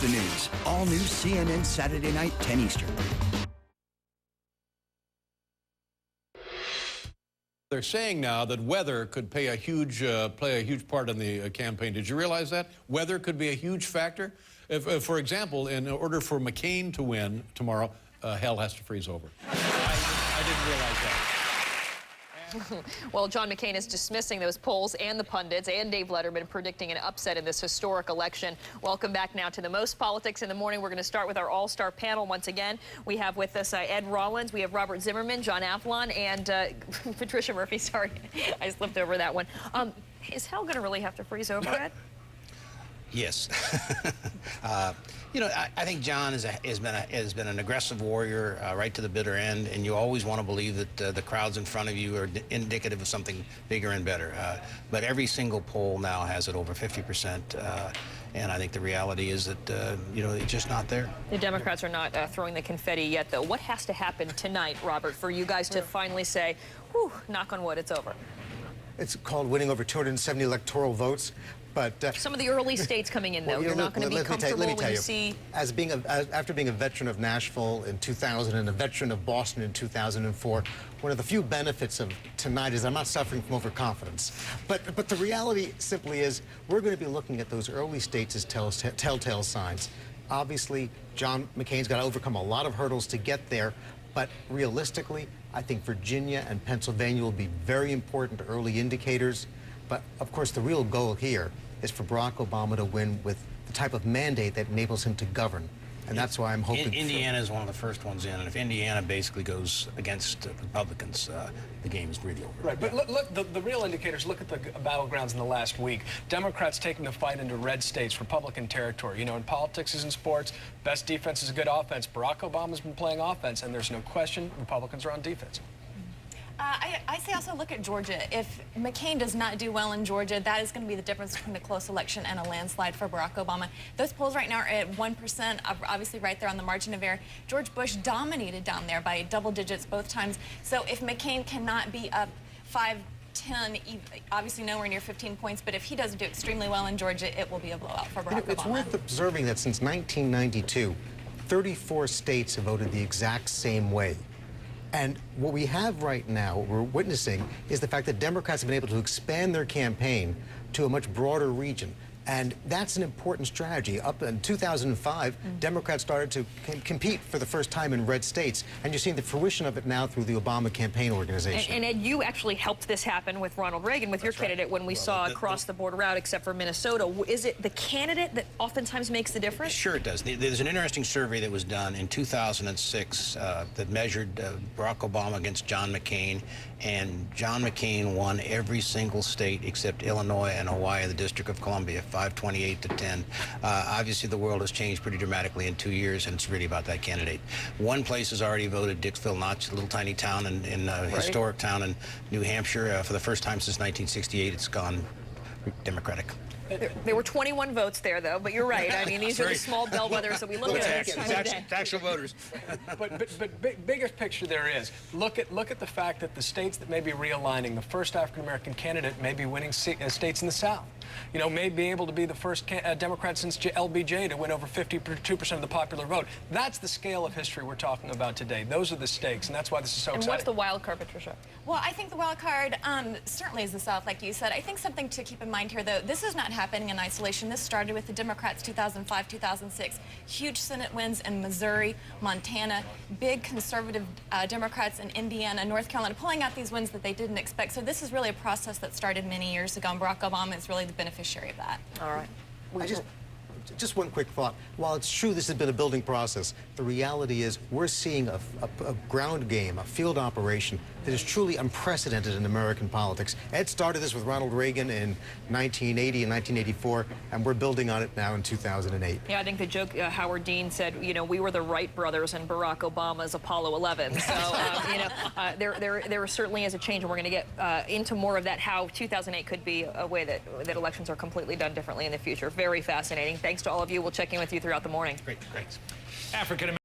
the news. All new CNN Saturday night, 10 Eastern. They're saying now that weather could play a huge part in the campaign. Did you realize that? Weather could be a huge factor. If, for example, in order for McCain to win tomorrow, hell has to freeze over. I didn't realize that. Well, John McCain is dismissing those polls and the pundits and Dave Letterman predicting an upset in this historic election. Welcome back now to the Most Politics in the Morning. We're going to start with our all-star panel once again. We have with us Ed Rollins, we have Robert Zimmerman, John Avlon, and Patricia Murphy. Sorry, I slipped over that one. Is hell going to really have to freeze over, Ed? Yes. You know, I think John has been an aggressive warrior right to the bitter end, and you always want to believe that the crowds in front of you are indicative of something bigger and better. But every single poll now has it over 50%, and I think the reality is that, you know, it's just not there. The Democrats are not throwing the confetti yet, though. What has to happen tonight, Robert, for you guys to finally say, whew, knock on wood, it's over? It's called winning over 270 electoral votes. But some of the early states coming in, though, you're not going to be comfortable when you see. After being a veteran of Nashville in 2000 and a veteran of Boston in 2004, one of the few benefits of tonight is I'm not suffering from overconfidence. But the reality simply is we're going to be looking at those early states as telltale signs. Obviously, John McCain's got to overcome a lot of hurdles to get there. But realistically, I think Virginia and Pennsylvania will be very important early indicators. But, of course, the real goal here is for Barack Obama to win with the type of mandate that enables him to govern. And that's why I'm hoping Indiana is one of the first ones in, and if Indiana basically goes against Republicans, the game is really over. Right, but look, the real indicators, look at the battlegrounds in the last week. Democrats taking the fight into red states, Republican territory. You know, in politics as in sports, best defense is a good offense. Barack Obama's been playing offense, and there's no question Republicans are on defense. I say also look at Georgia. If McCain does not do well in Georgia, that is going to be the difference between a close election and a landslide for Barack Obama. Those polls right now are at 1%, obviously right there on the margin of error. George Bush dominated down there by double digits both times. So if McCain cannot be up 5, 10, obviously nowhere near 15 points, but if he doesn't do extremely well in Georgia, it will be a blowout for Barack Obama. It's worth observing that since 1992, 34 states have voted the exact same way. And what we have right now, what we're witnessing, is the fact that Democrats have been able to expand their campaign to a much broader region. And that's an important strategy. Up in 2005, Democrats started to compete for the first time in red states. And you're seeing the fruition of it now through the Obama campaign organization. And Ed, you actually helped this happen with Ronald Reagan, with your candidate, when we saw across-the-board route, except for Minnesota. Is it the candidate that oftentimes makes the difference? Sure it does. There's an interesting survey that was done in 2006 that measured Barack Obama against John McCain. And John McCain won every single state except Illinois and Hawaii, the District of Columbia, 528 to 10. Obviously, the world has changed pretty dramatically in 2 years, and it's really about that candidate. One place has already voted, Dixville Notch, a little tiny town in historic town in New Hampshire. For the first time since 1968, it's gone Democratic. There were 21 votes there, though, but you're right. I mean, these are the small bellwethers that we look at. It's actual voters. But biggest picture there is, look at the fact that the states that may be realigning, the first African-American candidate may be winning states in the South. You know, may be able to be the first Democrat since LBJ to win over 52% of the popular vote. That's the scale of history we're talking about today. Those are the stakes, and that's why this is so exciting. And what's the wild card, Patricia? Well, I think the wild card certainly is the South, like you said. I think something to keep in mind here, though, this is not happening in isolation. This started with the Democrats 2005, 2006. Huge Senate wins in Missouri, Montana, big conservative Democrats in Indiana, North Carolina, pulling out these wins that they didn't expect. So this is really a process that started many years ago, and Barack Obama is really the beneficiary of that. All right. Just one quick thought. While it's true this has been a building process, the reality is we're seeing a ground game, a field operation that is truly unprecedented in American politics. Ed started this with Ronald Reagan in 1980 and 1984, and we're building on it now in 2008. Yeah, I think the joke, Howard Dean said, you know, we were the Wright brothers and Barack Obama's Apollo 11. So, you know, there certainly is a change, and we're going to get into more of that, how 2008 could be a way that elections are completely done differently in the future. Very fascinating. Thanks to all of you. We'll check in with you throughout the morning. Great, thanks. African